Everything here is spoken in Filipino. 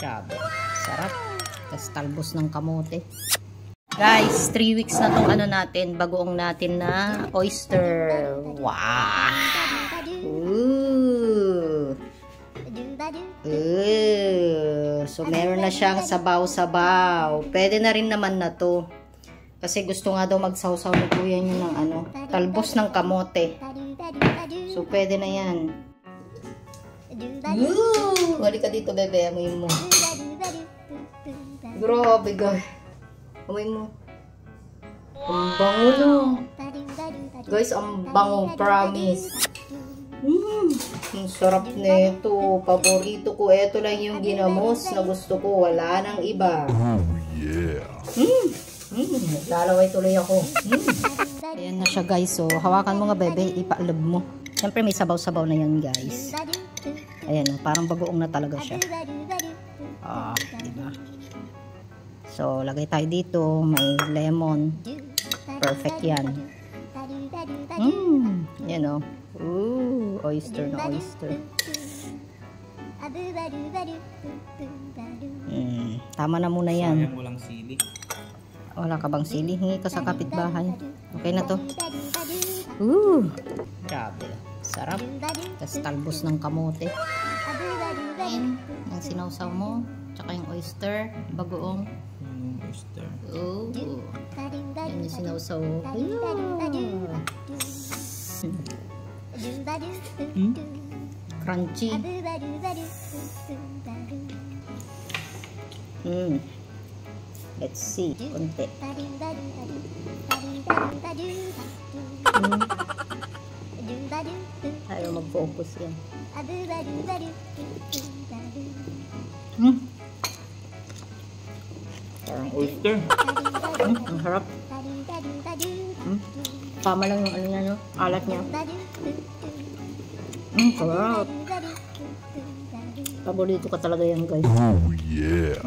Grabe. Sarap. Tapos talbos ng kamote. Guys, 3 weeks na tong ano natin, bagoong natin na oyster. Wow! Ooh! So, meron na siyang sabaw-sabaw. Pwede na rin naman na to. Kasi gusto nga daw magsawsaw ni kuya niyo ng ano, talbos ng kamote. So, pwede na yan. Woo! Halika dito, bebe. Amoy mo. Grabe, guys. Amoy mo. Ang bango no. Guys, ang bango. Promise. Ang sarap nito. Paborito ko. Ito lang yung ginamos na gusto ko. Wala nang iba. Oh, yeah. Lalaway tuloy ako. Ayan na siya, guys. So, hawakan mo nga, bebe. Ipaalab mo. Siyempre, may sabaw-sabaw na yan, guys. Ayan, parang bagoong na talaga siya. Diba? So, lagay tayo dito. May lemon. Perfect yan. Yan o. Ooh, oyster na oyster. Tama na muna yan. Sayang walang sili. Wala ka bang sili? Hingi ka sa kapitbahay. Okay na to. Ooh, grabe. Sarap. Tapos talbos ng kamote. Ayan, ang sinawsaw mo. Tsaka yung oyster. Bagoong. Oyster. Ooh. Yan yung sinawsaw. Crunchy. Let's see. Konti. Ayaw mag-focus yan. Parang oyster. Ang harap. Tama lang yung ano niya, no? Alat niya. Sarap. Paborito ka talaga yan, guys. Oh, yeah.